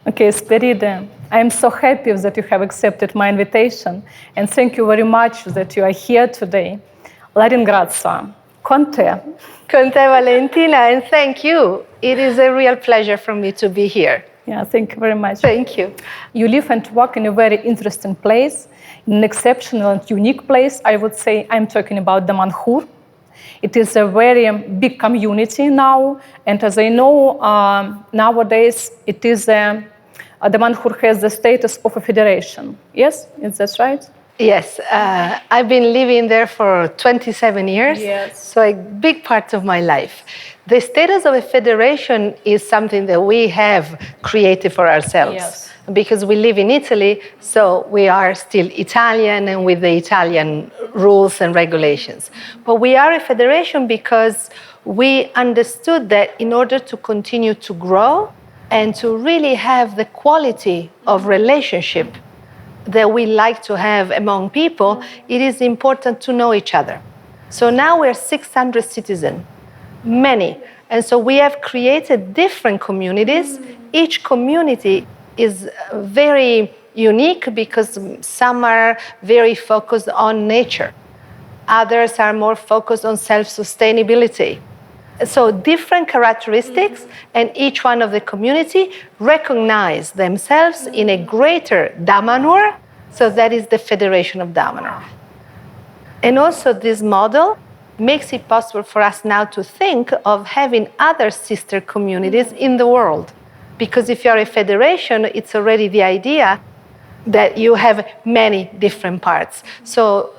Okay, Esperide, I am so happy that you have accepted my invitation, and thank you very much that you are here today. La ringrazio. Con te. Con te, Valentina, and thank you. It is a real pleasure for me to be here. Yeah, thank you very much. Thank you. You live and work in a very interesting place, in an exceptional and unique place. I would say I'm talking about Damanhur. It is a very big community now, and as I know, nowadays it is Damanhur has the status of a federation. Yes, is that right? Yes, I've been living there for 27 years, Yes. so a big part of my life. The status of a federation is something that we have created for ourselves. Yes. Because we live in Italy, so we are still Italian and with the Italian rules and regulations. But we are a federation because we understood that in order to continue to grow and to really have the quality of relationship that we like to have among people, it is important to know each other. So now we're 600 citizens, many. And so we have created different communities. Each community is very unique because some are very focused on nature. Others are more focused on self-sustainability. So different characteristics, and each one of the community recognize themselves in a greater Damanhur, so that is the Federation of Damanhur. And also this model makes it possible for us now to think of having other sister communities in the world. Because if you're a federation, it's already the idea that you have many different parts. So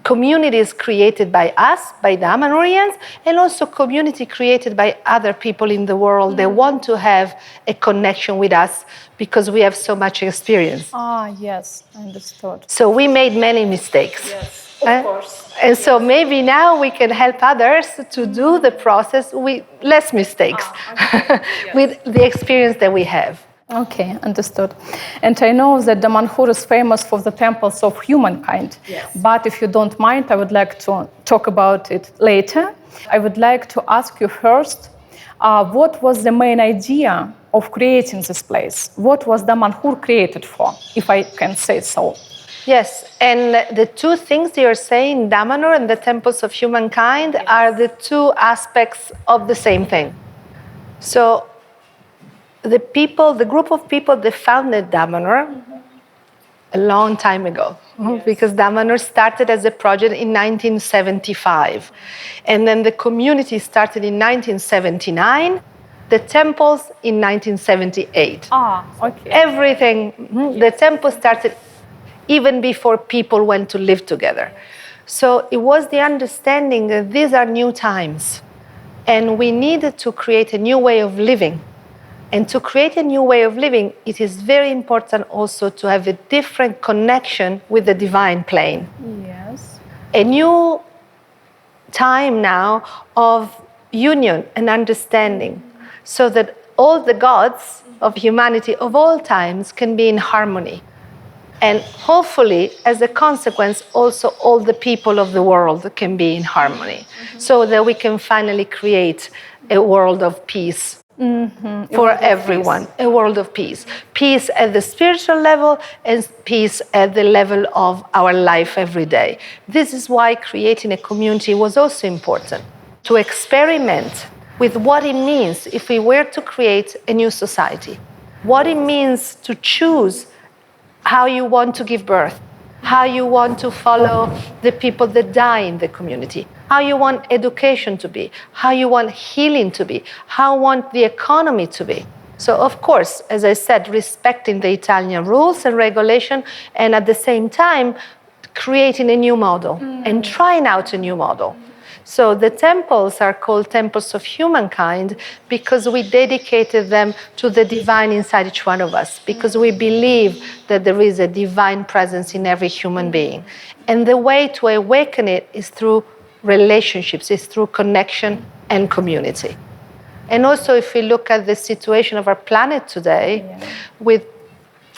communities created by us, by Damanhurians, and also community created by other people in the world. They want to have a connection with us because we have so much experience. Ah, yes, understood. So we made many mistakes. Yes, of course. And so maybe now we can help others to do the process with less mistakes, Okay. Yes. with the experience that we have. Okay, understood. And I know that Damanhur is famous for the Temples of Humankind. Yes. But if you don't mind, I would like to talk about it later. I would like to ask you first, what was the main idea of creating this place? What was Damanhur created for, if I can say so? Yes, and the two things you're saying, Damanhur and the Temples of Humankind, are the two aspects of the same thing. So the group of people that founded Damanhur a long time ago, because Damanhur started as a project in 1975. And then the community started in 1979, the temples in 1978. Ah, okay. Everything, the temple started even before people went to live together. So it was the understanding that these are new times and we needed to create a new way of living. And to create a new way of living, it is very important also to have a different connection with the divine plane. Yes. A new time now of union and understanding so that all the gods of humanity of all times can be in harmony. And hopefully, as a consequence, also all the people of the world can be in harmony, so that we can finally create a world of peace for everyone, a world of peace. Peace at the spiritual level and peace at the level of our life every day. This is why creating a community was also important, to experiment with what it means if we were to create a new society, what it means to choose how you want to give birth, how you want to follow the people that die in the community, how you want education to be, how you want healing to be, how you want the economy to be. So, of course, as I said, respecting the Italian rules and regulation, and at the same time, creating a new model and trying out a new model. So the temples are called Temples of Humankind because we dedicated them to the divine inside each one of us, because we believe that there is a divine presence in every human being. And the way to awaken it is through relationships, is through connection and community. And also, if we look at the situation of our planet today, with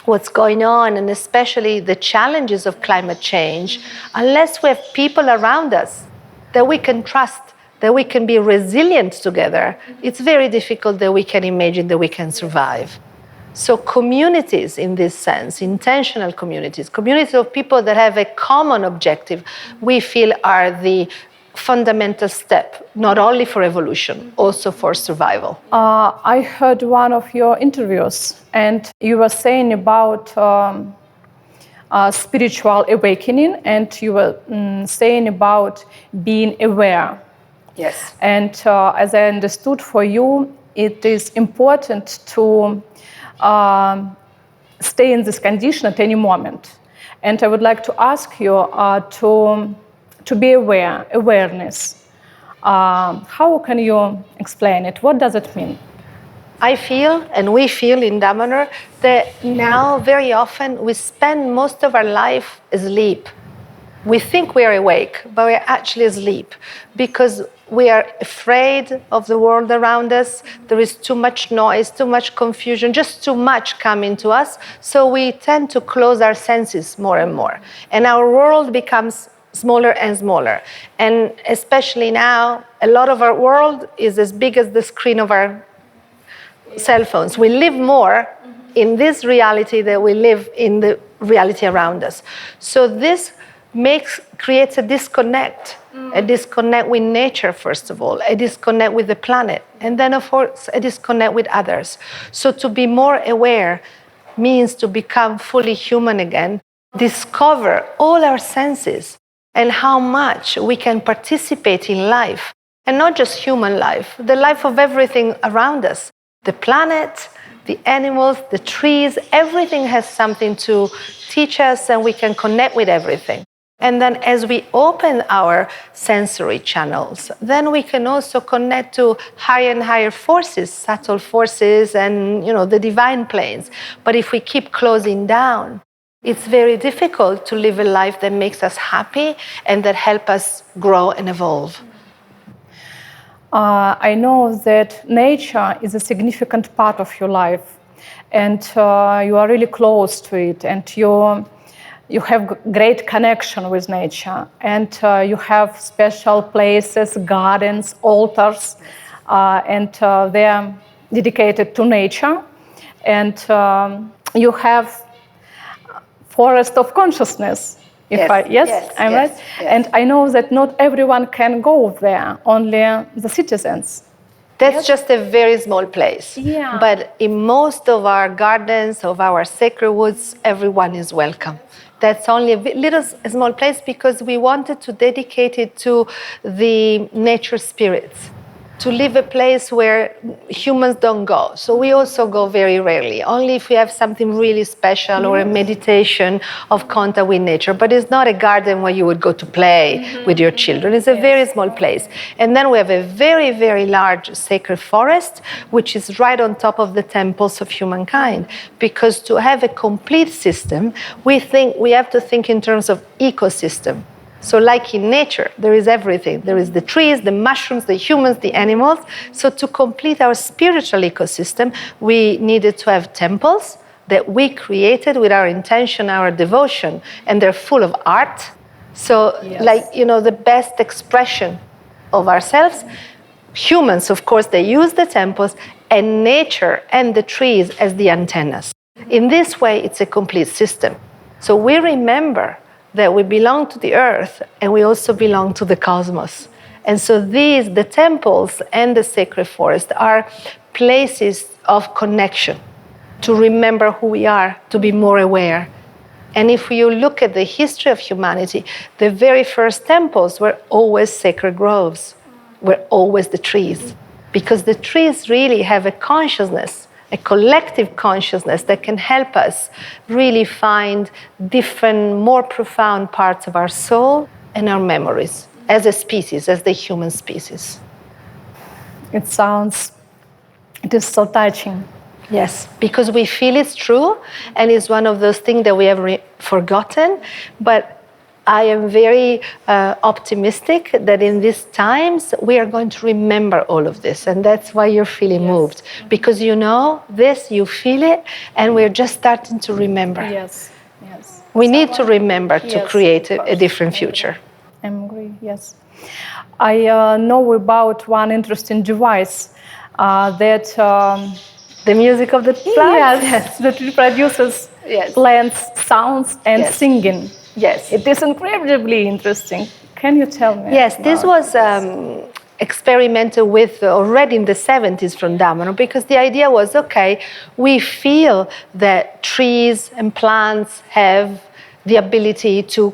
what's going on, and especially the challenges of climate change, unless we have people around us that we can trust, that we can be resilient together, it's very difficult that we can imagine that we can survive. So communities in this sense, intentional communities, communities of people that have a common objective, we feel are the fundamental step, not only for evolution, also for survival. I heard one of your interviews, and you were saying about spiritual awakening, and you were saying about being aware. Yes. And as I understood, for you, it is important to stay in this condition at any moment. And I would like to ask you to be aware, awareness. How can you explain it? What does it mean? I feel, and we feel in Damanhur, that now very often we spend most of our life asleep. We think we are awake, but we're actually asleep because we are afraid of the world around us. There is too much noise, too much confusion, just too much coming to us. So we tend to close our senses more and more. And our world becomes smaller and smaller. And especially now, a lot of our world is as big as the screen of our cell phones. We live more in this reality than we live in the reality around us. So this creates a disconnect with nature, first of all, a disconnect with the planet, and then, of course, a disconnect with others. So to be more aware means to become fully human again, discover all our senses and how much we can participate in life, and not just human life, the life of everything around us, the planet, the animals, the trees, everything has something to teach us, and we can connect with everything. And then as we open our sensory channels, then we can also connect to higher and higher forces, subtle forces, and the divine planes. But if we keep closing down, it's very difficult to live a life that makes us happy and that helps us grow and evolve. I know that nature is a significant part of your life, and you are really close to it, and you have great connection with nature, and you have special places, gardens, altars, and they are dedicated to nature. And you have forest of consciousness. Yes. I'm right. Yes. And I know that not everyone can go there, only the citizens. That's just a very small place. Yeah. But in most of our gardens, of our sacred woods, everyone is welcome. That's only a small place because we wanted to dedicate it to the nature spirits, to live a place where humans don't go. So we also go very rarely, only if we have something really special or a meditation of contact with nature. But it's not a garden where you would go to play with your children. It's a very small place. And then we have a very, very large sacred forest, which is right on top of the Temples of Humankind. Because to have a complete system, we have to think in terms of ecosystem. So like in nature, there is everything. There is the trees, the mushrooms, the humans, the animals. So to complete our spiritual ecosystem, we needed to have temples that we created with our intention, our devotion, and they're full of art. So the best expression of ourselves. Humans, of course, they use the temples, and nature and the trees as the antennas. In this way, it's a complete system. So we remember that we belong to the earth and we also belong to the cosmos. And so the temples and the sacred forest are places of connection, to remember who we are, to be more aware. And if you look at the history of humanity, the very first temples were always sacred groves, were always the trees, because the trees really have a consciousness, a collective consciousness that can help us really find different, more profound parts of our soul and our memories as a species, as the human species. It is so touching. Yes, because we feel it's true, and it's one of those things that we have forgotten, but I am very optimistic that in these times we are going to remember all of this, and that's why you're feeling moved, because you know this, you feel it, and we're just starting to remember. Yes. We need to remember to create a different future. I agree. Yes, I know about one interesting device that The music of the plants? Yes, that reproduces Yes. plants, sounds, and Yes. singing. Yes. It is incredibly interesting. Can you tell me? Yes, this was experimented with already in the 70s from Damanhur, because the idea was, okay, we feel that trees and plants have the ability to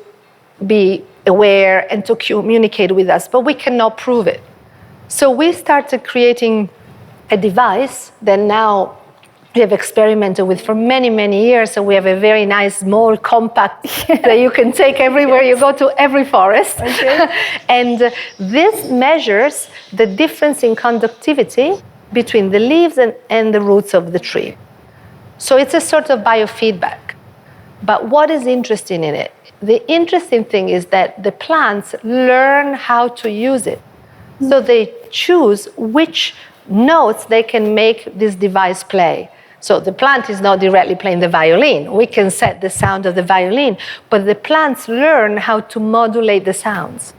be aware and to communicate with us, but we cannot prove it. So we started creating a device that now we have experimented with for many, many years. So we have a very nice, small, compact that you can take everywhere you go, to every forest. Okay. And this measures the difference in conductivity between the leaves and the roots of the tree. So it's a sort of biofeedback. But what is interesting in it? The interesting thing is that the plants learn how to use it. So they choose which notes they can make this device play. So the plant is not directly playing the violin. We can set the sound of the violin, but the plants learn how to modulate the sounds.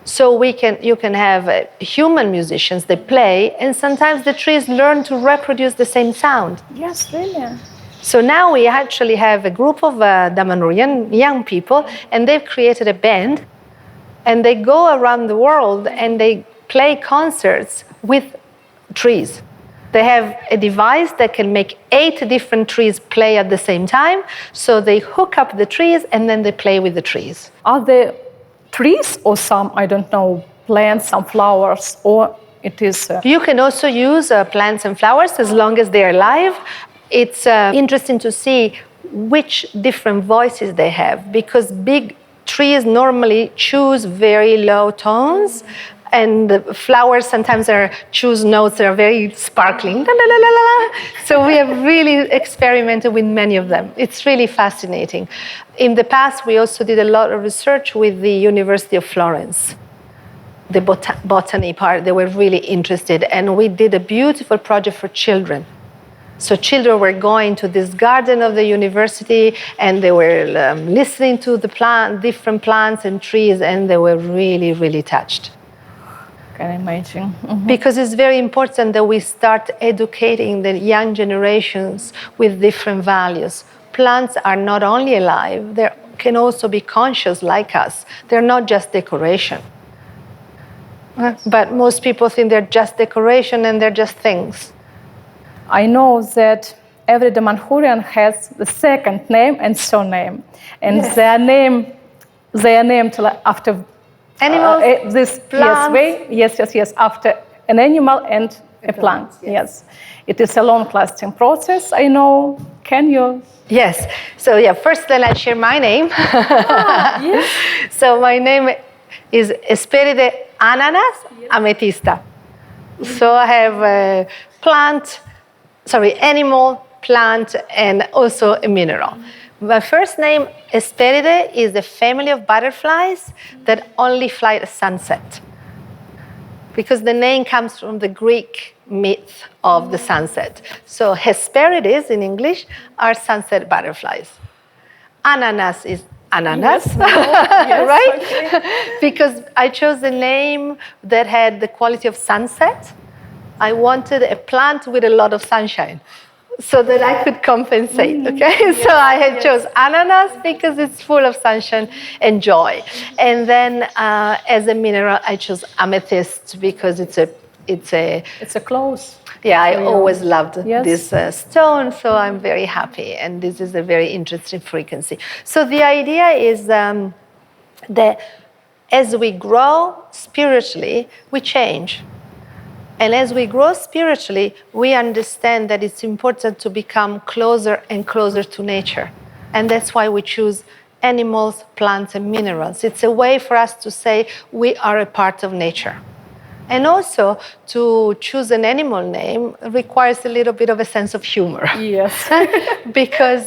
So you can have human musicians that play, and sometimes the trees learn to reproduce the same sound. Yes, really. So now we actually have a group of Damanhurian young people, and they've created a band, and they go around the world and they play concerts with trees. They have a device that can make 8 different trees play at the same time. So they hook up the trees and then they play with the trees. Are there trees or some, I don't know, plants, some flowers, or it is... You can also use plants and flowers as long as they're alive. It's interesting to see which different voices they have, because big trees normally choose very low tones, and the flowers sometimes choose notes that are very sparkling. La, la, la, la, la. So we have really experimented with many of them. It's really fascinating. In the past, we also did a lot of research with the University of Florence. The botany part, they were really interested. And we did a beautiful project for children. So children were going to this garden of the university, and they were listening to the different plants and trees, and they were really, really touched. Can I imagine? Mm-hmm. Because it's very important that we start educating the young generations with different values. Plants are not only alive, they can also be conscious like us. They're not just decoration. But most people think they're just decoration and they're just things. I know that every Damanhurian has the second name and surname. And Yes. they are named after Animals, this plants. yes, after an animal and a plant. Yes. It is a long-lasting process, I know. Can you? Yes. So first then I share my name. Yes. So my name is Esperide Ananas Ametista. So I have a animal, plant, and also a mineral. My first name, Esperide, is the family of butterflies that only fly at sunset. Because the name comes from the Greek myth of the sunset. So Hesperides in English are sunset butterflies. Ananas is ananas, Yes, right? okay. Because I chose a name that had the quality of sunset. I wanted a plant with a lot of sunshine, so that I could compensate, okay? Yes, so I had chose ananas because it's full of sunshine and joy. And then as a mineral, I chose amethyst because it's a close. yeah, I always loved Yes. this stone, so I'm very happy. And this is a very interesting frequency. So the idea is that as we grow spiritually, we change. And as we grow spiritually, we understand that it's important to become closer and closer to nature. And that's why we choose animals, plants, and minerals. It's a way for us to say we are a part of nature. And also, to choose an animal name requires a little bit of a sense of humor. Yes. Because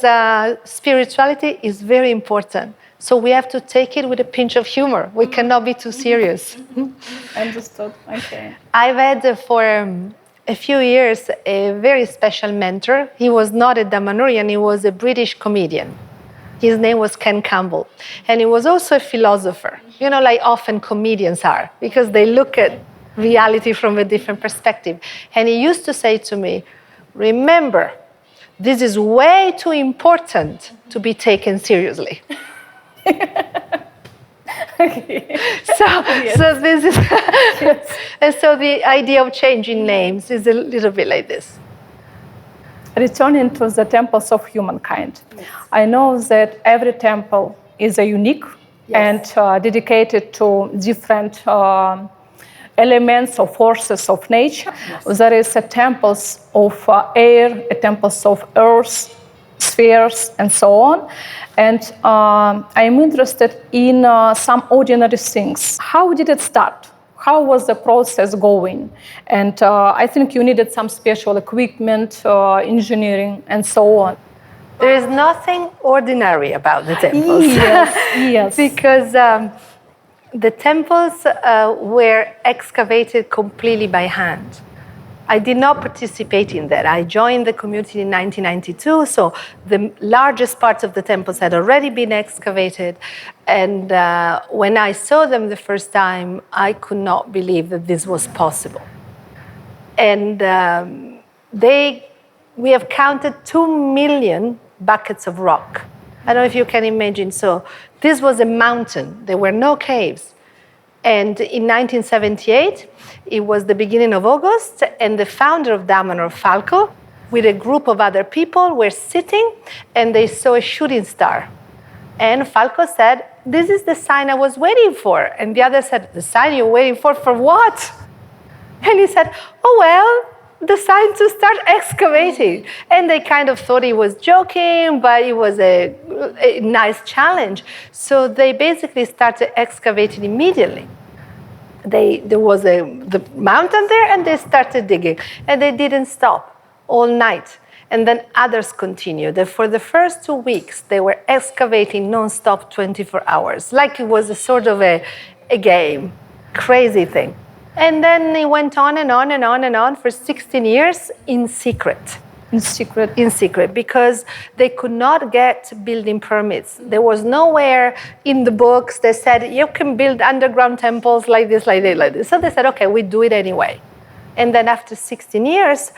spirituality is very important. So we have to take it with a pinch of humor. We cannot be too serious. Understood. Okay. I've had for a few years a very special mentor. He was not a Damanhurian, he was a British comedian. His name was Ken Campbell. And he was also a philosopher, like often comedians are, because they look at reality from a different perspective. And he used to say to me, remember, this is way too important to be taken seriously. So this is, and so the idea of changing names is a little bit like this. Returning to the temples of humankind, I know that every temple is a unique and dedicated to different elements or forces of nature. There is a temples of air, a temples of earth, spheres, and so on. And I'm interested in some ordinary things. How did it start? How was the process going? And I think you needed some special equipment, engineering, and so on. There is nothing ordinary about the temples. Yes. Because the temples were excavated completely by hand. I did not participate in that. I joined the community in 1992, so the largest parts of the temples had already been excavated. And when I saw them the first time, I could not believe that this was possible. And we have counted 2 million buckets of rock. I don't know if you can imagine. So this was a mountain. There were no caves. And in 1978, it was the beginning of August, and the founder of Damanhur, Falco, with a group of other people, were sitting, and they saw a shooting star. And Falco said, "This is the sign I was waiting for." And the other said, "The sign you're waiting for what?" And he said, "Oh, well, the sign to start excavating." And they kind of thought he was joking, but it was a nice challenge. So they basically started excavating immediately. There was the mountain there, and they started digging. And they didn't stop all night. And then others continued. And for the first 2 weeks, they were excavating non-stop 24 hours, like it was a sort of a game, crazy thing. And then it went on and on and on and on for 16 years in secret. In secret? In secret, because they could not get building permits. There was nowhere in the books that said, you can build underground temples like this, like this, like this. So they said, okay, we do it anyway. And then after 16 years,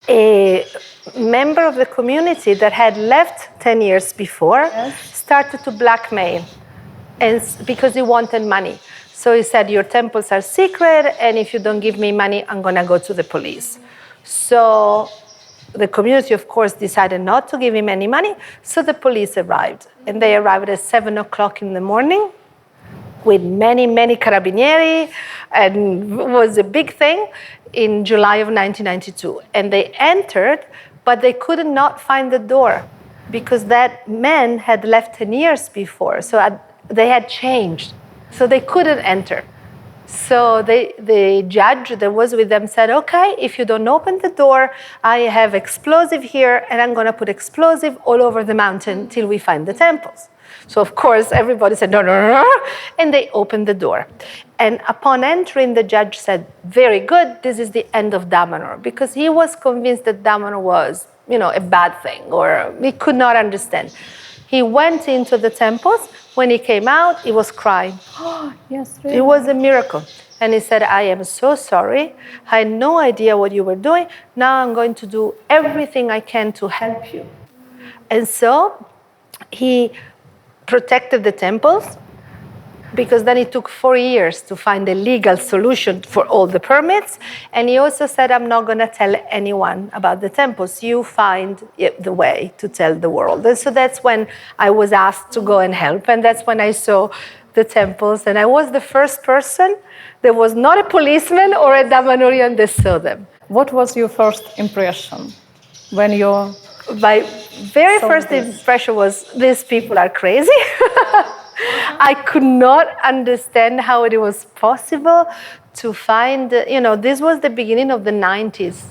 a member of the community that had left 10 years before started to blackmail, and because he wanted money. So he said, your temples are secret, and if you don't give me money, I'm going to go to the police. So the community, of course, decided not to give him any money, so the police arrived. And they arrived at 7 o'clock in the morning with many, many carabinieri, and it was a big thing in July of 1992. And they entered, but they could not find the door because that man had left 10 years before. So they had changed. So they couldn't enter. So the judge that was with them said, okay, if you don't open the door, I have explosive here, and I'm going to put explosive all over the mountain till we find the temples. So, of course, everybody said, no, no, no, no. And they opened the door. And upon entering, the judge said, very good, this is the end of Damanhur, because he was convinced that Damanhur was, a bad thing, or he could not understand. He went into the temples. When he came out, he was crying. Oh, yes, really? It was a miracle. And he said, I am so sorry. I had no idea what you were doing. Now I'm going to do everything I can to help you. And so he protected the temples, because then it took 4 years to find a legal solution for all the permits. And he also said, I'm not going to tell anyone about the temples. You find the way to tell the world. And so that's when I was asked to go and help. And that's when I saw the temples. And I was the first person. There was not a policeman or a Damanhurian that saw them. What was your first impression when you... My very first impression was, these people are crazy. I could not understand how it was possible to find, this was the beginning of the 90s.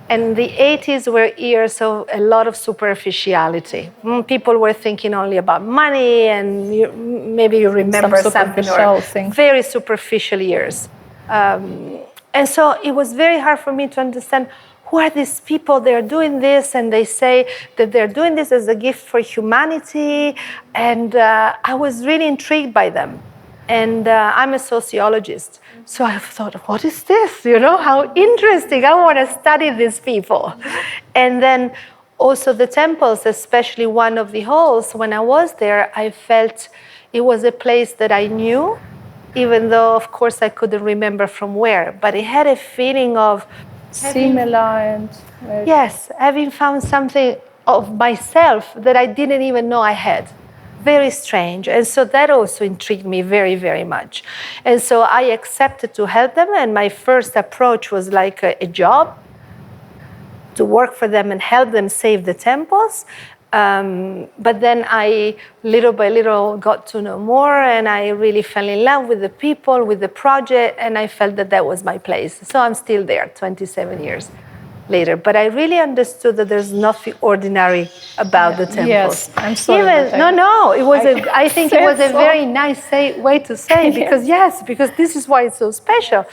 And the 80s were years of a lot of superficiality. People were thinking only about money, and maybe you remember something, or very superficial years. And so it was very hard for me to understand, who are these people? They're doing this, and they say that they're doing this as a gift for humanity. And I was really intrigued by them. And I'm a sociologist. So I thought, what is this? How interesting. I want to study these people. And then also the temples, especially one of the halls, when I was there, I felt it was a place that I knew, even though, of course, I couldn't remember from where. But it had a feeling of similar and yes, having found something of myself that I didn't even know I had. Very strange. And so that also intrigued me very, very much. And so I accepted to help them. And my first approach was like a job to work for them and help them save the temples. But then I, little by little, got to know more, and I really fell in love with the people, with the project, and I felt that that was my place. So I'm still there 27 years later. But I really understood that there's nothing ordinary about the temples. Yes, I'm sorry. I think it was a very nice way to say, because this is why it's so special.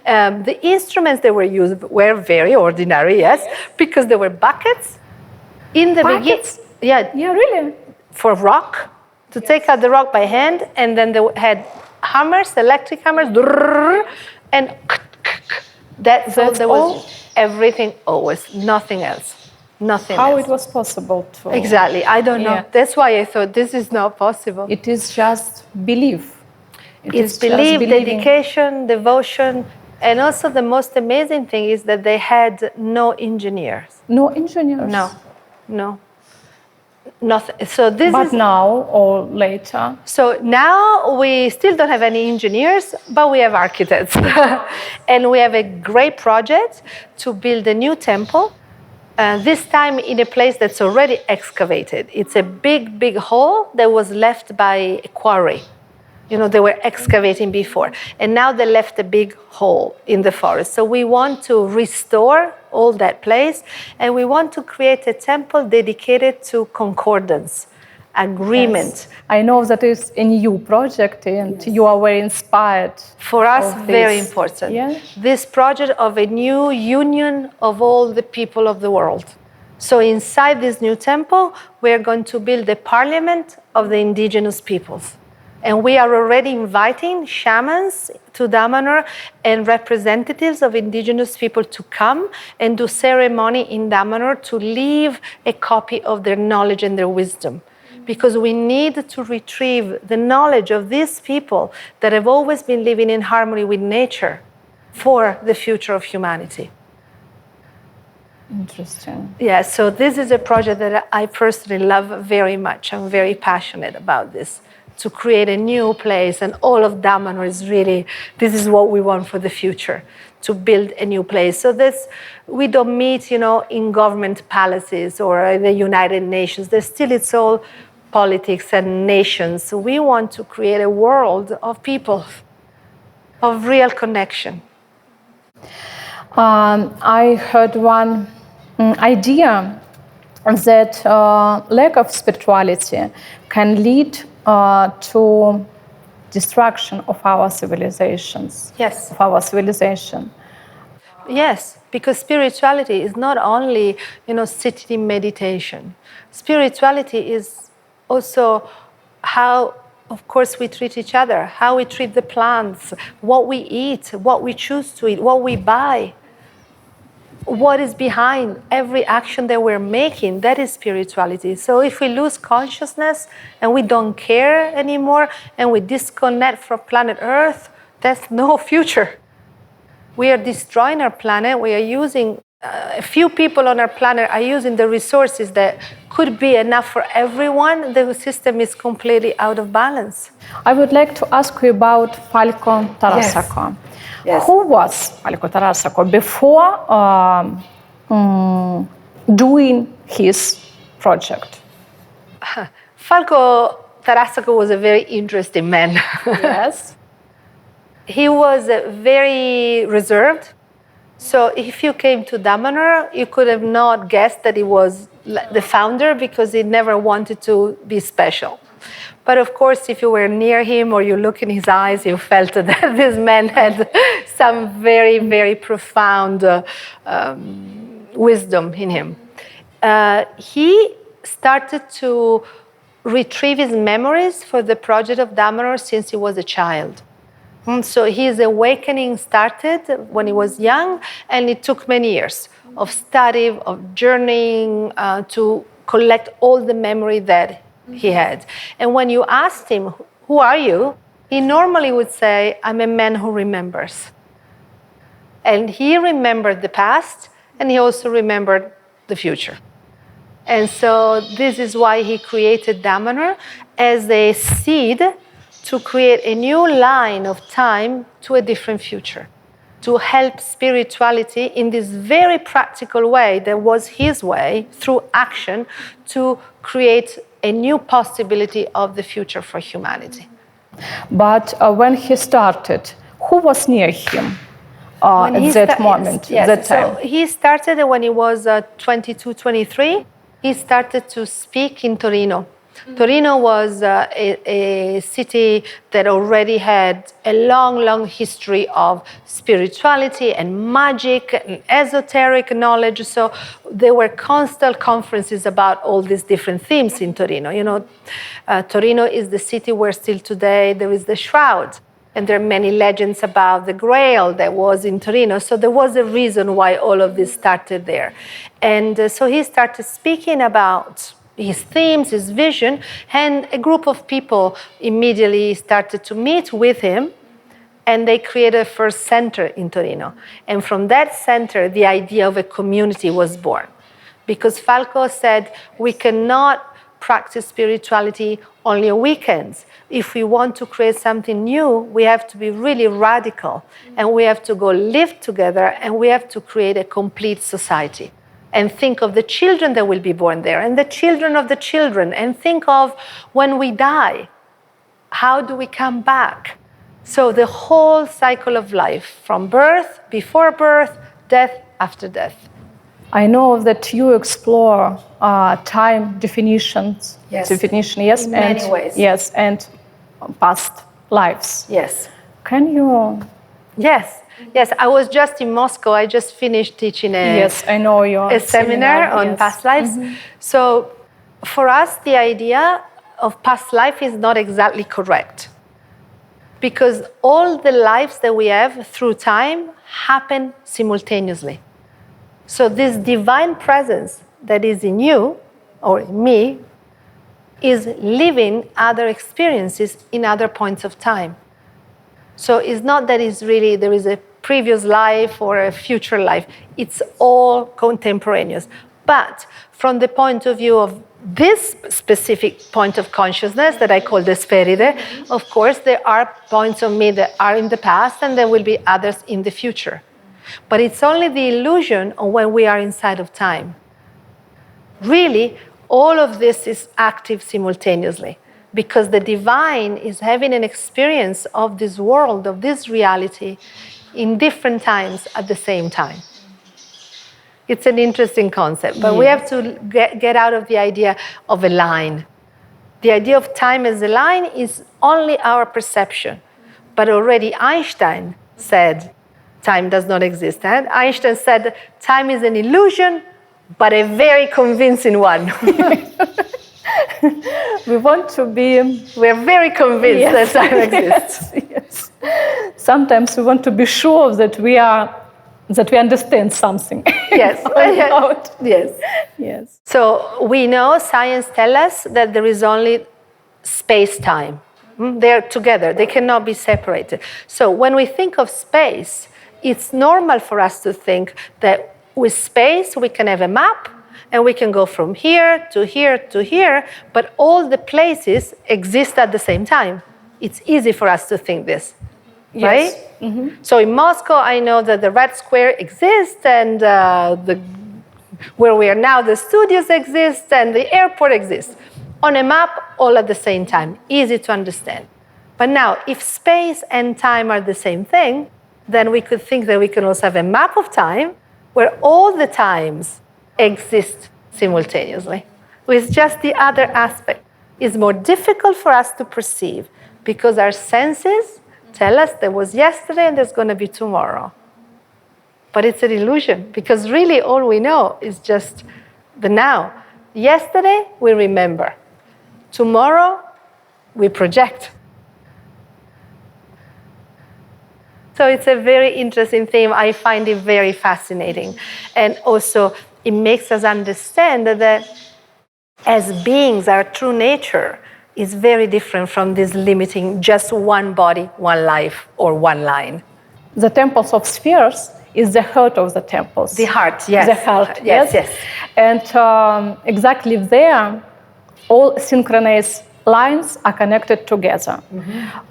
The instruments that were used were very ordinary, yes, because there were buckets in the beginning. Yeah, really. For rock, to take out the rock by hand, and then they had hammers, electric hammers, and that's all there was. Everything always, nothing else. Nothing How else. it was possible to... Exactly, I don't know. That's why I thought this is not possible. It is just belief. It's belief, dedication, devotion, and also the most amazing thing is that they had no engineers. No engineers? No. Nothing. So but now or later? So now we still don't have any engineers, but we have architects. And we have a great project to build a new temple, this time in a place that's already excavated. It's a big, big hole that was left by a quarry. They were excavating before. And now they left a big hole in the forest. So we want to restore all that place. And we want to create a temple dedicated to concordance, agreement. Yes. I know that it's a new project and you are very inspired. For us, very important. Yeah. This project of a new union of all the people of the world. So inside this new temple, we are going to build a parliament of the indigenous peoples. And we are already inviting shamans to Damanhur and representatives of indigenous people to come and do ceremony in Damanhur to leave a copy of their knowledge and their wisdom. Because we need to retrieve the knowledge of these people that have always been living in harmony with nature for the future of humanity. Interesting. Yeah, so this is a project that I personally love very much. I'm very passionate about this. To create a new place, and all of Damanhur is really, this is what we want for the future, to build a new place. So we don't meet, in government palaces or the United Nations. It's all politics and nations. So we want to create a world of people, of real connection. I heard one idea that lack of spirituality can lead to destruction of our civilizations. Yes. Of our civilization. Yes, because spirituality is not only, sitting in meditation. Spirituality is also how, of course, we treat each other, how we treat the plants, what we eat, what we choose to eat, what we buy. What is behind every action that we're making, that is spirituality. So if we lose consciousness and we don't care anymore and we disconnect from planet Earth, that's no future. We are destroying our planet. We are using, a few people on our planet are using the resources that could be enough for everyone. The system is completely out of balance. I would like to ask you about Falco Tarasako. Yes. Who was Falco Tarasako before doing his project? Falco Tarasako was a very interesting man. Yes. He was very reserved. So if you came to Damanhur, you could have not guessed that he was the founder because he never wanted to be special. But of course, if you were near him or you look in his eyes, you felt that this man had some very, very profound wisdom in him. He started to retrieve his memories for the project of Damanhur since he was a child. So his awakening started when he was young, and it took many years of study, of journeying to collect all the memory that he had. And when you asked him, "Who are you?" he normally would say, "I'm a man who remembers." And he remembered the past, and he also remembered the future. And so this is why he created Damanhur as a seed to create a new line of time to a different future, to help spirituality in this very practical way that was his way, through action, to create a new possibility of the future for humanity. But when he started, who was near him at that moment, yes. that time? So he started when he was 22, 23. He started to speak in Torino. Torino was a city that already had a long, long history of spirituality and magic and esoteric knowledge. So there were constant conferences about all these different themes in Torino. You know, Torino is the city where still today there is the shroud. And there are many legends about the Grail that was in Torino. So there was a reason why all of this started there. And so he started speaking about his themes, his vision, and a group of people immediately started to meet with him, and they created a first center in Torino. And from that center, the idea of a community was born. Because Falco said, we cannot practice spirituality only on weekends. If we want to create something new, we have to be really radical, and we have to go live together, and we have to create a complete society. And think of the children that will be born there, and the children of the children, and think of when we die, how do we come back? So the whole cycle of life, from birth, before birth, death, after death. I know that you explore time definitions. Yes. Definition, yes, in and many ways. yes, and past lives. Yes. Can you? Yes. Yes, I was just in Moscow. I just finished teaching Yes, I know your a seminar on yes. past lives. Mm-hmm. So for us, the idea of past life is not exactly correct, because all the lives that we have through time happen simultaneously. So this divine presence that is in you or in me is living other experiences in other points of time. So it's not that it's really there is a previous life or a future life. It's all contemporaneous. But from the point of view of this specific point of consciousness that I call the Esperide, of course, there are points of me that are in the past, and there will be others in the future. But it's only the illusion of when we are inside of time. Really, all of this is active simultaneously, because the divine is having an experience of this world, of this reality, in different times at the same time. It's an interesting concept, but we have to get out of the idea of a line. The idea of time as a line is only our perception. But already Einstein said time does not exist. And Einstein said time is an illusion, but a very convincing one. We want to be... We're very convinced that time exists. Yes. Sometimes we want to be sure that we understand something. Yes. Yes. Yes. So we know, science tells us that there is only space-time. They're together. They cannot be separated. So when we think of space, it's normal for us to think that with space we can have a map, and we can go from here to here to here, but all the places exist at the same time. It's easy for us to think this, right? Mm-hmm. So in Moscow, I know that the Red Square exists, and where we are now, the studios exist, and the airport exists. On a map, all at the same time, easy to understand. But now, if space and time are the same thing, then we could think that we can also have a map of time where all the times exist simultaneously. With just the other aspect. It's more difficult for us to perceive because our senses tell us there was yesterday and there's going to be tomorrow. But it's an illusion, because really all we know is just the now. Yesterday, we remember. Tomorrow, we project. So it's a very interesting theme. I find it very fascinating. And also, it makes us understand that as beings, our true nature is very different from this limiting just one body, one life, or one line. The temples of spheres is the heart of the temples. The heart, yes. The heart, yes. yes. And exactly there, all synchronized lines are connected together.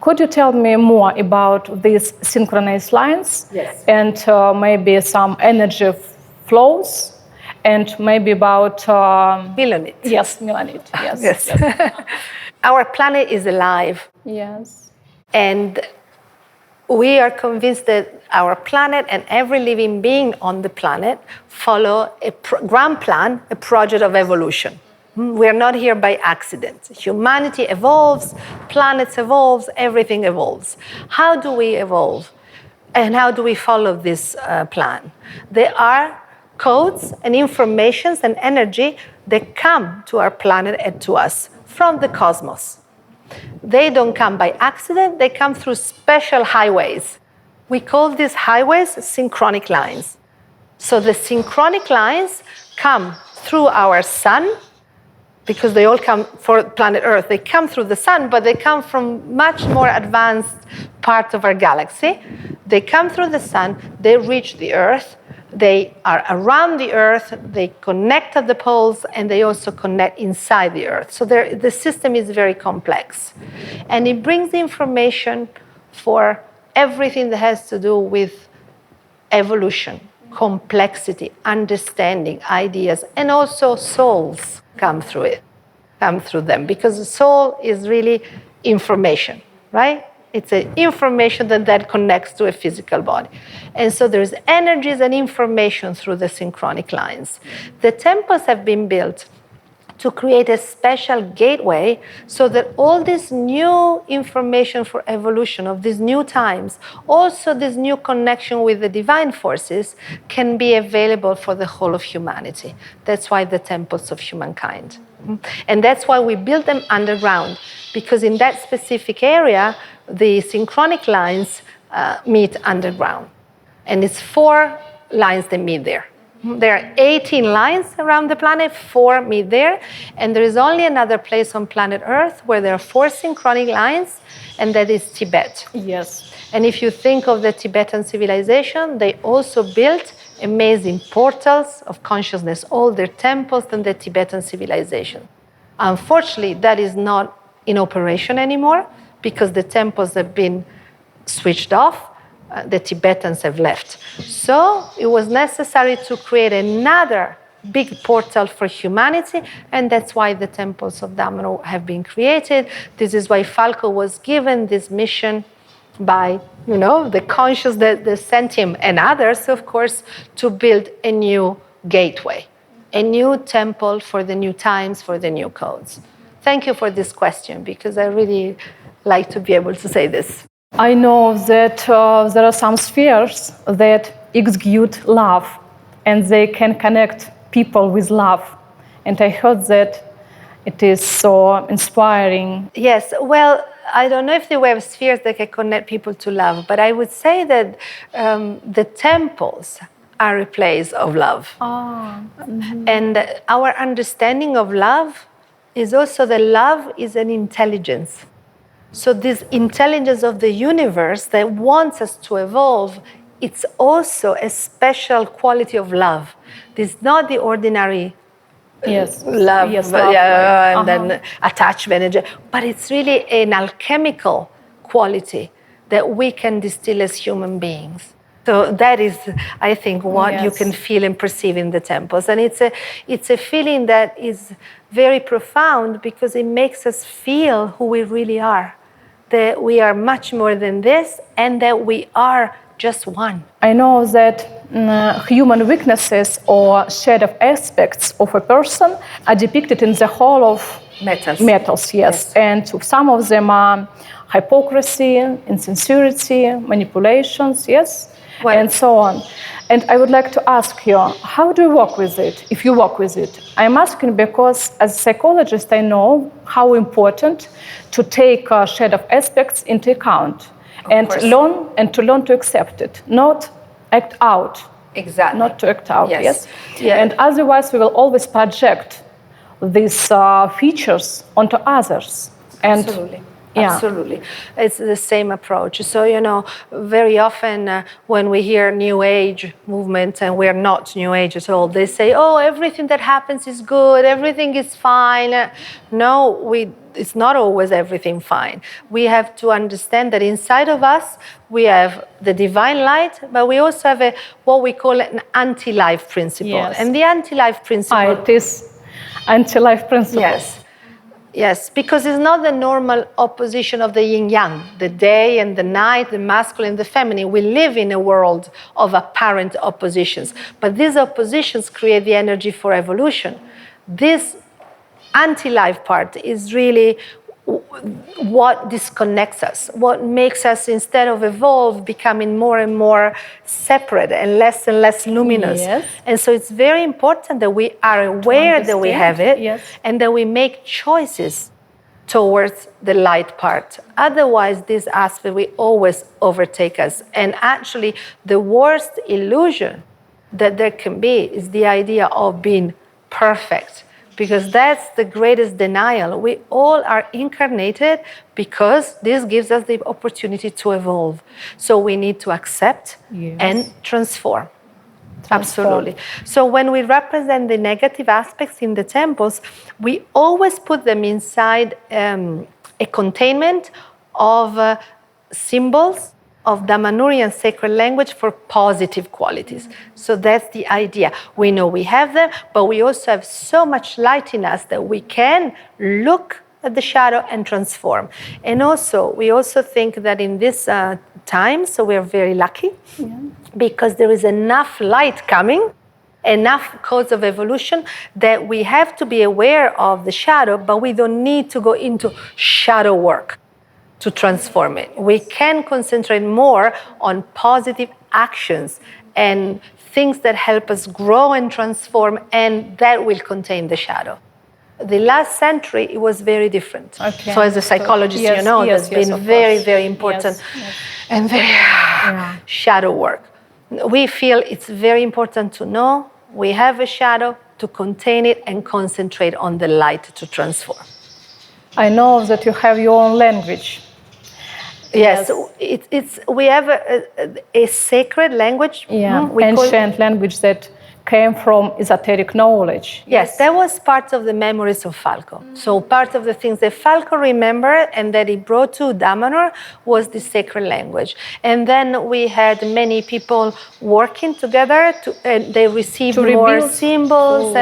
Could you tell me more about these synchronized lines? Yes. And maybe some energy flows, and maybe about... Milanite. Yes, Milanite, yes. Yes. Our planet is alive. Yes. And we are convinced that our planet and every living being on the planet follow a grand plan, a project of evolution. We are not here by accident. Humanity evolves, planets evolve, everything evolves. How do we evolve? And how do we follow this plan? There are codes and informations and energy that come to our planet and to us from the cosmos. They don't come by accident, they come through special highways. We call these highways synchronic lines. So the synchronic lines come through our sun, because they all come for planet Earth. They come through the sun, but they come from much more advanced part of our galaxy. They come through the sun, they reach the Earth, they are around the Earth, they connect at the poles, and they also connect inside the Earth. So the system is very complex. And it brings information for everything that has to do with evolution, complexity, understanding, ideas, and also souls come through them, because the soul is really information, right? It's an information that connects to a physical body. And so there's energies and information through the synchronic lines. The temples have been built to create a special gateway so that all this new information for evolution of these new times, also this new connection with the divine forces, can be available for the whole of humanity. That's why the Temples of Humankind. And that's why we build them underground, because in that specific area, the synchronic lines meet underground. And it's 4 lines that meet there. There are 18 lines around the planet, 4 meet there, and there is only another place on planet Earth where there are 4 synchronic lines, and that is Tibet. Yes. And if you think of the Tibetan civilization, they also built amazing portals of consciousness, all their temples and the Tibetan civilization. Unfortunately, that is not in operation anymore because the temples have been switched off. The Tibetans have left. So it was necessary to create another big portal for humanity, and that's why the temples of Damanhur have been created. This is why Falco was given this mission by, the conscious that sent him and others, of course, to build a new gateway, a new temple for the new times, for the new codes. Thank you for this question, because I really like to be able to say this. I know that there are some spheres that exude love, and they can connect people with love. And I heard that it is so inspiring. Yes, well, I don't know if there were spheres that can connect people to love, but I would say that the temples are a place of love. And our understanding of love is also that love is an intelligence. So this intelligence of the universe that wants us to evolve, it's also a special quality of love. This is not the ordinary love, and then attachment, but it's really an alchemical quality that we can distill as human beings. So that is, I think, what you can feel and perceive in the temples. And it's a feeling that is very profound because it makes us feel who we really are. That we are much more than this, and that we are just one. I know that human weaknesses or shadow aspects of a person are depicted in the whole of metals, yes. And some of them are hypocrisy, insincerity, manipulations, yes. Well, and so on. And I would like to ask you, how do you work with it, if you work with it? I'm asking because as a psychologist, I know how important to take shadow aspects into account and to learn to accept it, not act out. Exactly. Not to act out, yes? Yeah. And otherwise, we will always project these features onto others. And Absolutely. yeah. Absolutely. It's the same approach. So, you know, very often when we hear New Age movements, and we're not New Age at all, they say, oh, everything that happens is good, everything is fine. No, it's not always everything fine. We have to understand that inside of us, we have the divine light, but we also have what we call an anti-life principle. Yes. And the anti-life principle... It is anti-life principle. Yes. Yes, because it's not the normal opposition of the yin-yang, the day and the night, the masculine and the feminine. We live in a world of apparent oppositions, but these oppositions create the energy for evolution. This anti-life part is really what disconnects us, what makes us, instead of evolve, becoming more and more separate and less luminous. Yes. And so it's very important that we are aware that we have it, yes, and that we make choices towards the light part. Otherwise, this aspect will always overtake us. And actually, the worst illusion that there can be is the idea of being perfect, because that's the greatest denial. We all are incarnated because this gives us the opportunity to evolve. So we need to accept and transform. Absolutely. So when we represent the negative aspects in the temples, we always put them inside a containment of symbols of Damanhurian sacred language for positive qualities. So that's the idea. We know we have them, but we also have so much light in us that we can look at the shadow and transform. And also, we also think that in this time, so we're very lucky, because there is enough light coming, enough codes of evolution, that we have to be aware of the shadow, but we don't need to go into shadow work to transform it. We can concentrate more on positive actions and things that help us grow and transform, and that will contain the shadow. The last century, it was very different. Okay. So as a psychologist, you know, there's been very, very important and very shadow work. We feel it's very important to know we have a shadow, to contain it and concentrate on the light to transform. I know that you have your own language. Yes, we have a sacred language. Ancient language that came from esoteric knowledge. Yes, that was part of the memories of Falco. So part of the things that Falco remembered and that he brought to Damanhur was the sacred language. And then we had many people working together, and they received more symbols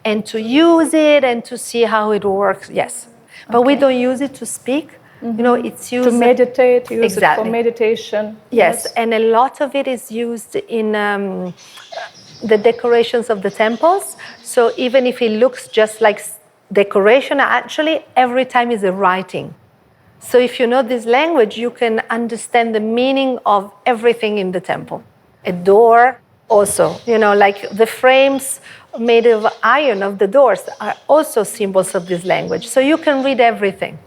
and to use it and to see how it works. Yes, but we don't use it to speak. You know, it's used to meditate, use it for meditation. Yes, and a lot of it is used in the decorations of the temples. So even if it looks just like decoration, actually every time is a writing. So if you know this language, you can understand the meaning of everything in the temple. A door also, you know, like the frames made of iron of the doors are also symbols of this language. So you can read everything.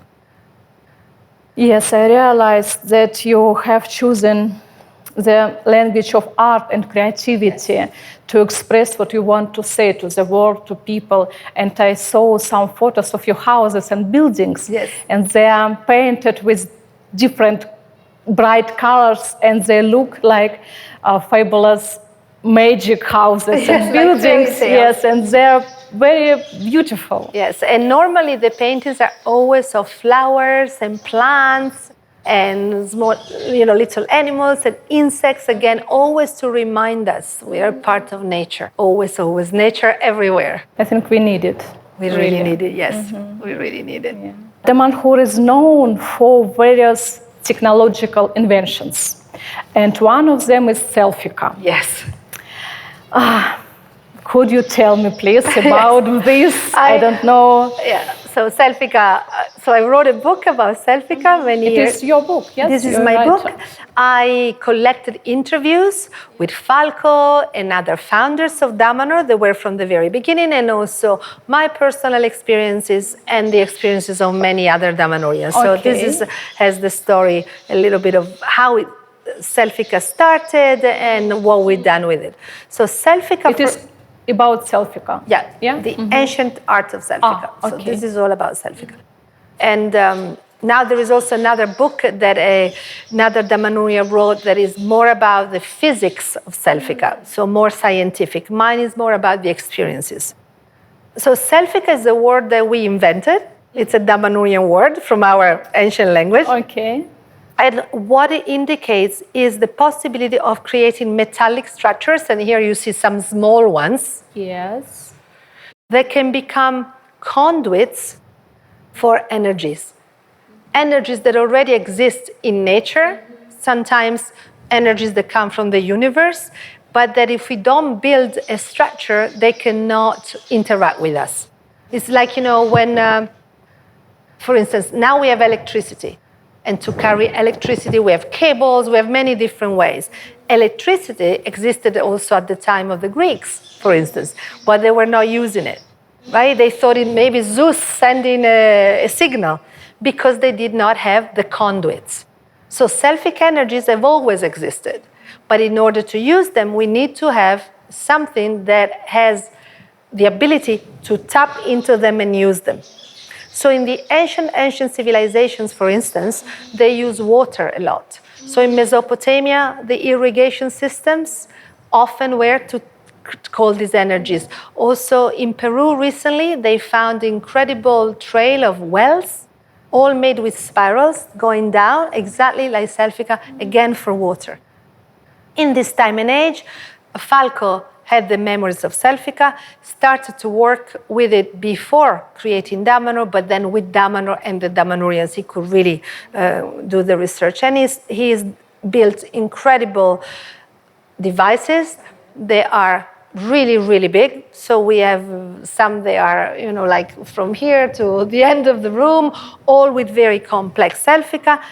Yes, I realized that you have chosen the language of art and creativity to express what you want to say to the world, to people. And I saw some photos of your houses and buildings, and they are painted with different bright colors, and they look like fabulous magic houses and buildings. Yes, and they're very beautiful. Yes, and normally the paintings are always of flowers and plants and small, you know, little animals and insects, again, always to remind us we are part of nature. Always, always, nature everywhere. I think we need it. We really need it, yes. We really need it. Yeah. Damanhur is known for various technological inventions, and one of them is selfie cam. Yes. Could you tell me, please, about this? I don't know. Yeah, so Selfica, so I wrote a book about Selfica many years. It is your book, yes? This is you're my right. book. I collected interviews with Falco and other founders of Damanhur that were from the very beginning, and also my personal experiences and the experiences of many other Damanhurians. So this has the story, a little bit of how Selfica started and what we've done with it. So Selfica... It is about Selfica. Yeah, the ancient art of Selfica. So this is all about Selfica. And now there is also another book that another Damanhurian wrote that is more about the physics of Selfica, so more scientific. Mine is more about the experiences. So Selfica is a word that we invented. It's a Damanhurian word from our ancient language. Okay. And what it indicates is the possibility of creating metallic structures, and here you see some small ones. Yes. That can become conduits for energies. Energies that already exist in nature, sometimes energies that come from the universe, but that if we don't build a structure, they cannot interact with us. It's like, when, for instance, now we have electricity. And to carry electricity, we have cables, we have many different ways. Electricity existed also at the time of the Greeks, for instance, but they were not using it, right? They thought it may be Zeus sending a signal because they did not have the conduits. So selfic energies have always existed, but in order to use them, we need to have something that has the ability to tap into them and use them. So in the ancient civilizations, for instance, they use water a lot. So in Mesopotamia, the irrigation systems often were to call these energies. Also in Peru recently, they found incredible trail of wells, all made with spirals going down, exactly like Selfica, again for water. In this time and age, Falco had the memories of Selfica, started to work with it before creating Damanhur, but then with Damanhur and the Damanhurians, he could really do the research. And he's built incredible devices. They are really, really big. So we have some, they are, like from here to the end of the room, all with very complex Selfica.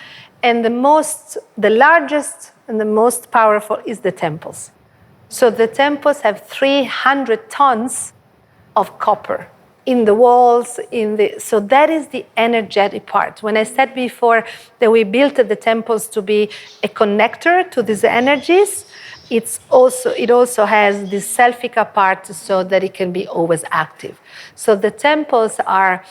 And the largest and the most powerful is the temples. So the temples have 300 tons of copper in the walls, so that is the energetic part. When I said before that we built the temples to be a connector to these energies, it also has this Selfica part so that it can be always active. So the temples are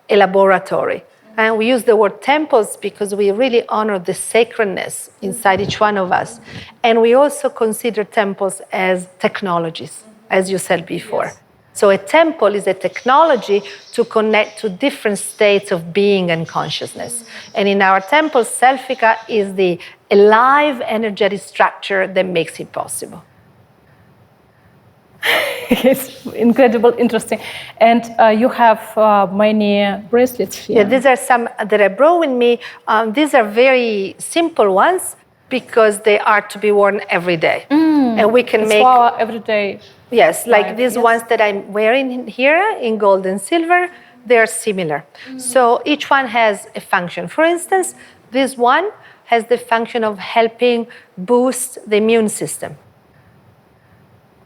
a laboratory. And we use the word temples because we really honor the sacredness inside each one of us. And we also consider temples as technologies, as you said before. Yes. So a temple is a technology to connect to different states of being and consciousness. And in our temple, Selfica is the alive energetic structure that makes it possible. It's incredible, interesting. And you have many bracelets here. Yeah, these are some that I brought with me. These are very simple ones because they are to be worn every day. And we can make every day. Yes, like these ones that I'm wearing here in gold and silver, they are similar. So each one has a function. For instance, this one has the function of helping boost the immune system.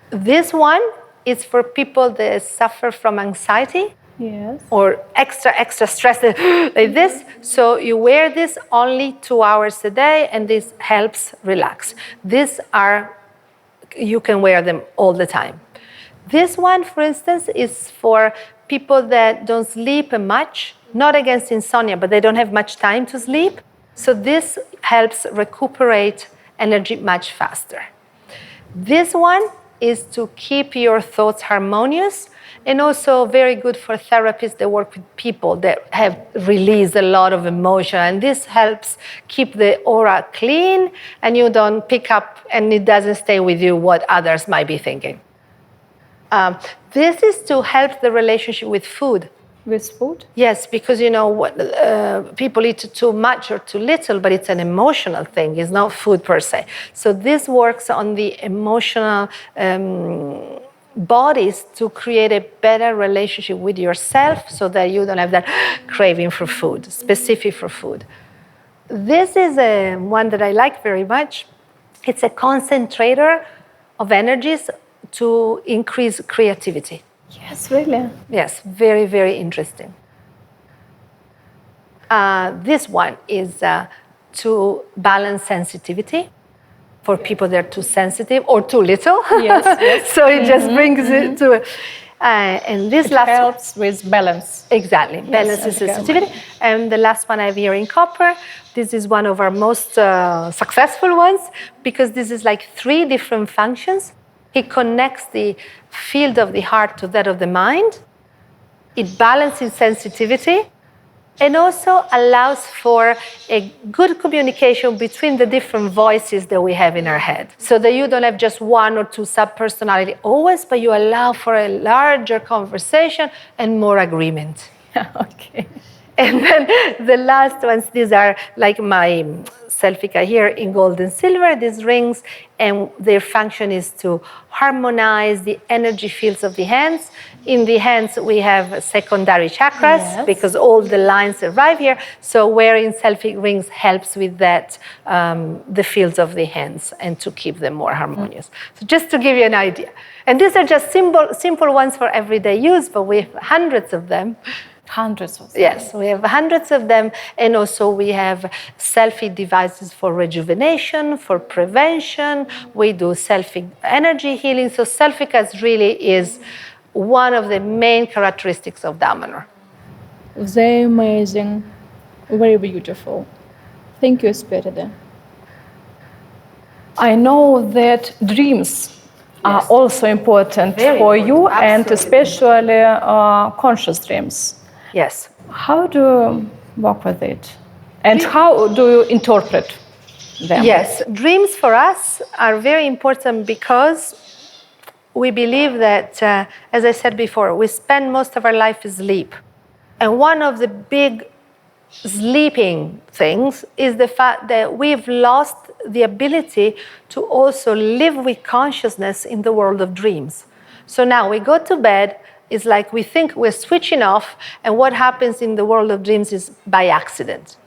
This one is for people that suffer from anxiety. Yes. Or extra stress like this. So you wear this only 2 hours a day and this helps relax. You can wear them all the time. This one, for instance, is for people that don't sleep much, not against insomnia, but they don't have much time to sleep. So this helps recuperate energy much faster. This one is to keep your thoughts harmonious and also very good for therapists that work with people that have released a lot of emotion. And this helps keep the aura clean and you don't pick up and it doesn't stay with you what others might be thinking. This is to help the relationship with food. With food? Yes, because people eat too much or too little, but it's an emotional thing. It's not food per se. So this works on the emotional bodies to create a better relationship with yourself so that you don't have that craving for food, specific for food. This is one that I like very much. It's a concentrator of energies to increase creativity. Yes, really. Yes, very, very interesting. This one is to balance sensitivity for people that are too sensitive or too little. Yes, yes. So it just brings it to and this It last helps with balance. Exactly, balance and sensitivity. And the last one I have here in copper, this is one of our most successful ones because this is like 3 different functions. It connects the field of the heart to that of the mind. It balances sensitivity and also allows for a good communication between the different voices that we have in our head. So that you don't have just 1 or 2 sub-personality always, but you allow for a larger conversation and more agreement. Okay. And then the last ones, these are like my selfie here in gold and silver, these rings, and their function is to harmonize the energy fields of the hands. In the hands, we have secondary chakras because all the lines arrive here. So wearing selfie rings helps with that, the fields of the hands, and to keep them more harmonious. So just to give you an idea. And these are just simple ones for everyday use, but we have hundreds of them. Hundreds of them. Yes, we have hundreds of them. And also we have selfie devices for rejuvenation, for prevention. We do selfie energy healing. So selfie really is one of the main characteristics of Damanhur. They're amazing, very beautiful. Thank you, Esperide. I know that dreams are also important Very for important, you, and absolutely. especially conscious dreams. Yes. How do you work with it? And how do you interpret them? Yes, dreams for us are very important because we believe that, as I said before, we spend most of our life asleep. And one of the big sleeping things is the fact that we've lost the ability to also live with consciousness in the world of dreams. So now we go to bed, it's like we think we're switching off, and what happens in the world of dreams is by accident.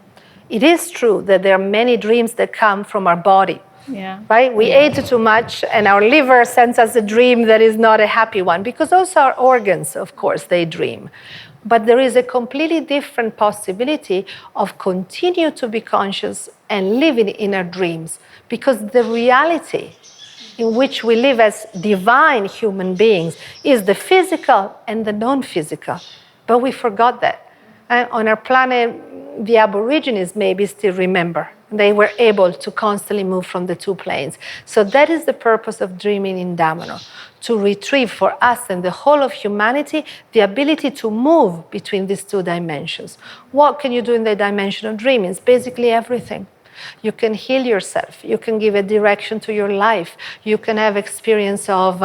It is true that there are many dreams that come from our body. Yeah. Right? We ate too much and our liver sends us a dream that is not a happy one, because also our organs, of course, they dream. But there is a completely different possibility of continue to be conscious and living in our dreams, because the reality in which we live as divine human beings is the physical and the non-physical. But we forgot that. On our planet, the Aborigines maybe still remember. They were able to constantly move from the 2 planes. So that is the purpose of dreaming in Damanhur, to retrieve for us and the whole of humanity the ability to move between these 2 dimensions. What can you do in the dimension of dreaming? It's basically everything. You can heal yourself. You can give a direction to your life. You can have experience of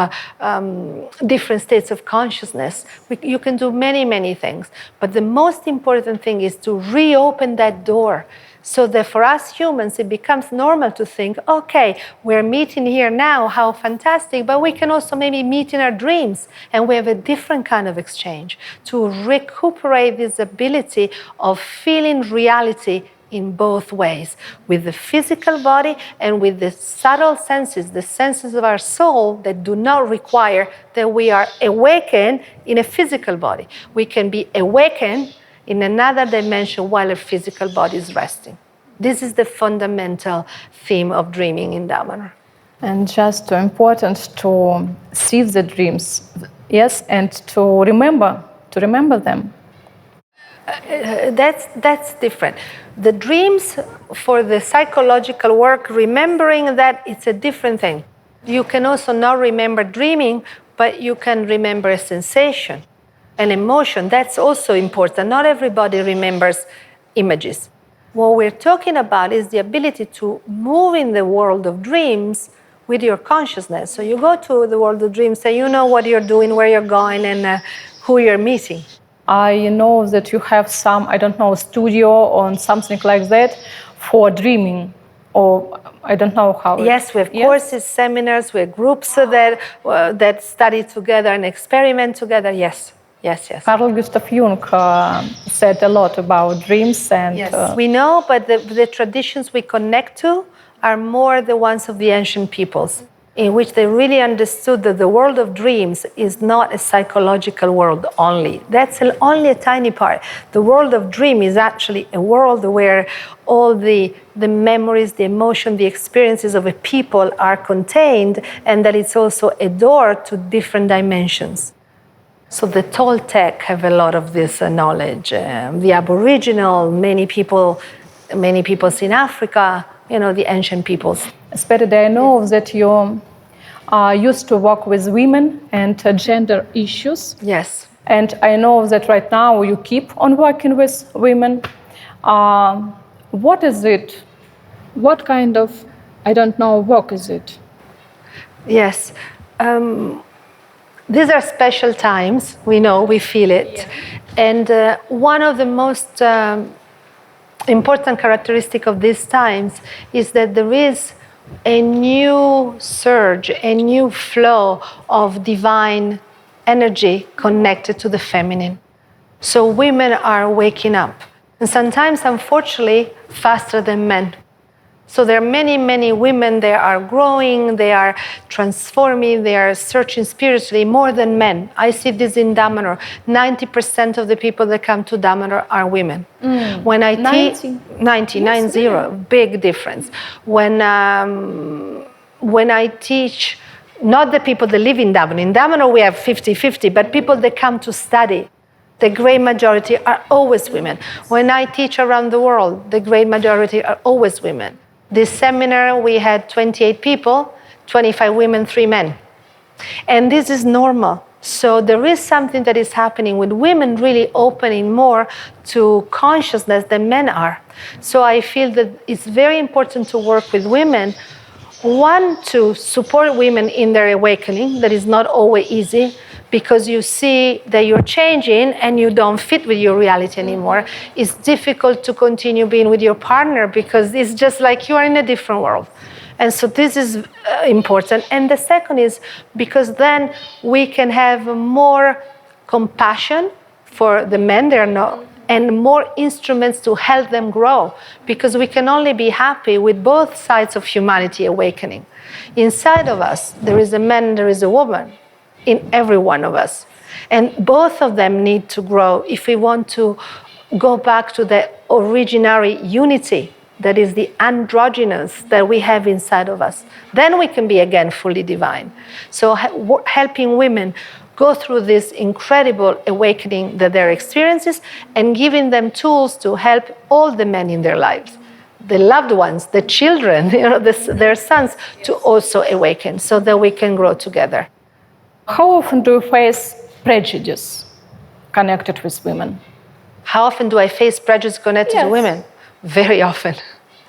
different states of consciousness. You can do many, many things. But the most important thing is to reopen that door, so that for us humans, it becomes normal to think, okay, we're meeting here now, how fantastic, but we can also maybe meet in our dreams, and we have a different kind of exchange to recuperate this ability of feeling reality in both ways, with the physical body and with the subtle senses, the senses of our soul that do not require that we are awakened in a physical body. We can be awakened in another dimension while our physical body is resting. This is the fundamental theme of dreaming in Damanhur. And just important to see the dreams, yes, and to remember them. That's different. The dreams, for the psychological work, remembering that, it's a different thing. You can also not remember dreaming, but you can remember a sensation, an emotion. That's also important. Not everybody remembers images. What we're talking about is the ability to move in the world of dreams with your consciousness. So you go to the world of dreams, and you know what you're doing, where you're going, and who you're meeting. I know that you have some, studio or something like that for dreaming. or I don't know how. Yes, we have courses, seminars, we have groups that study together and experiment together. Yes. Carl Gustav Jung said a lot about dreams and... Yes, we know, but the traditions we connect to are more the ones of the ancient peoples, in which they really understood that the world of dreams is not a psychological world only. That's only a tiny part. The world of dream is actually a world where all the memories, the emotion, the experiences of a people are contained, and that it's also a door to different dimensions. So the Toltec have a lot of this knowledge. The Aboriginal, many peoples in Africa, the ancient peoples. Esperide, I know that you used to work with women and Gender issues. Yes. And I know that right now you keep on working with women. What is it? What kind of, I don't know, work is it? Yes. These are special times. We know, we feel it. And one of the most important characteristic of these times is that there is a new surge, a new flow of divine energy connected to the feminine. So women are waking up, and sometimes, unfortunately, faster than men. So there are many, many women, they are growing, they are transforming, they are searching spiritually more than men. I see this in Damanhur. 90% of the people that come to Damanhur are women. When I teach 90, big difference. When I teach, not the people that live in Damanhur we have 50-50, but people that come to study, the great majority are always women. When I teach around the world, the great majority are always women. This seminar, we had 28 people, 25 women, 3 men. And this is normal. So there is something that is happening with women really opening more to consciousness than men are. So I feel that it's very important to work with women. One, to support women in their awakening. That is not always easy, because you see that you're changing and you don't fit with your reality anymore. It's difficult to continue being with your partner because it's just like you are in a different world. And so this is important. And the second is because then we can have more compassion for the men, and more instruments to help them grow, because we can only be happy with both sides of humanity awakening. Inside of us, there is a man, there is a woman, in every one of us. And both of them need to grow if we want to go back to the originary unity that is the androgynous that we have inside of us. Then we can be again fully divine. So helping women go through this incredible awakening that they're experiencing, and giving them tools to help all the men in their lives, the loved ones, the children, their sons, to also awaken so that we can grow together. How often do you face prejudice connected with women? How often do I face prejudice connected to women? Very often.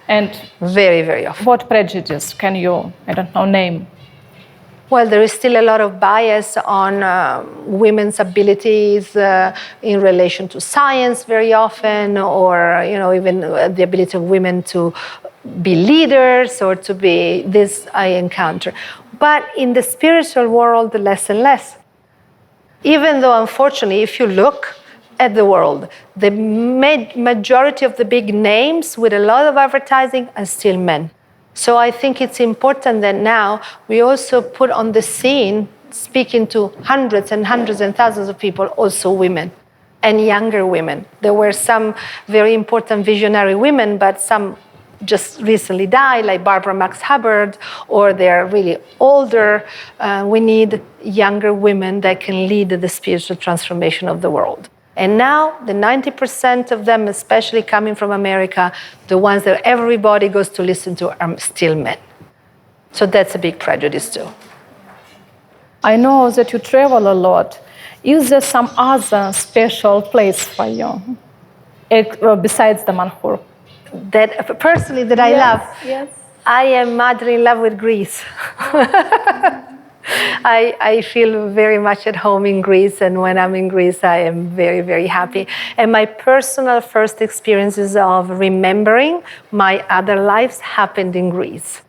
And very, very often. What prejudice can you, name? Well, there is still a lot of bias on women's abilities in relation to science very often, or even the ability of women to be leaders or to be, this I encounter. But in the spiritual world, less and less. Even though, unfortunately, if you look at the world, the majority of the big names with a lot of advertising are still men. So I think it's important that now we also put on the scene, speaking to hundreds and hundreds and thousands of people, also women and younger women. There were some very important visionary women, but some just recently died, like Barbara Max Hubbard, or they're really older. We need younger women that can lead the spiritual transformation of the world. And now the 90% of them, especially coming from America, the ones that everybody goes to listen to, are still men. So that's a big prejudice too. I know that you travel a lot. Is there some other special place for you besides Damanhur? That personally that I love. Yes. I am madly in love with Greece. I feel very much at home in Greece, and when I'm in Greece, I am very, very happy. And my personal first experiences of remembering my other lives happened in Greece.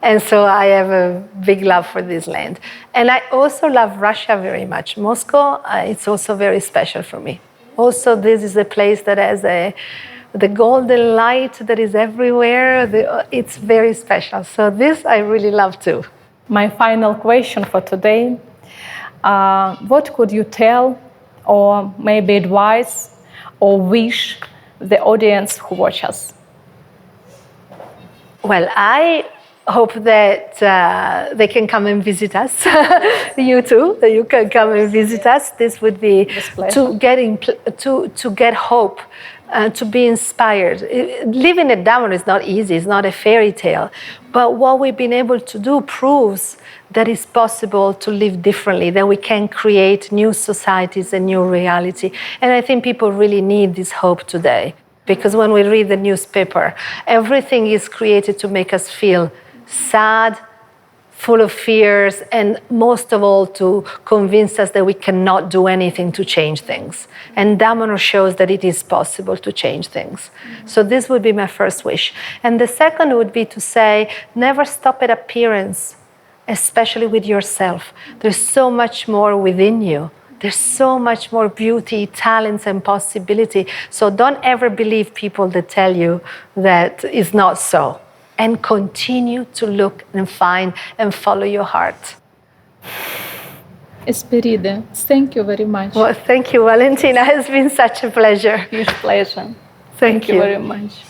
And so I have a big love for this land. And I also love Russia very much. Moscow, it's also very special for me. Also, this is a place that has the golden light that is everywhere. It's very special. So this I really love too. My final question for today, what could you tell or maybe advise or wish the audience who watch us? Well, I hope that they can come and visit us. You too, that you can come and visit us. This would be to get hope, to be inspired. Living at Damanhur is not easy. It's not a fairy tale. But what we've been able to do proves that it's possible to live differently, that we can create new societies and new reality. And I think people really need this hope today. Because when we read the newspaper, everything is created to make us feel sad, full of fears, and most of all to convince us that we cannot do anything to change things. And Damanhur shows that it is possible to change things. So this would be my first wish. And the second would be to say, never stop at appearance, especially with yourself. There's so much more within you. There's so much more beauty, talents, and possibility. So don't ever believe people that tell you that is not so. And continue to look and find and follow your heart. Esperide, thank you very much. Well, thank you, Valentina. It's been such a pleasure. Huge pleasure. Thank you very much.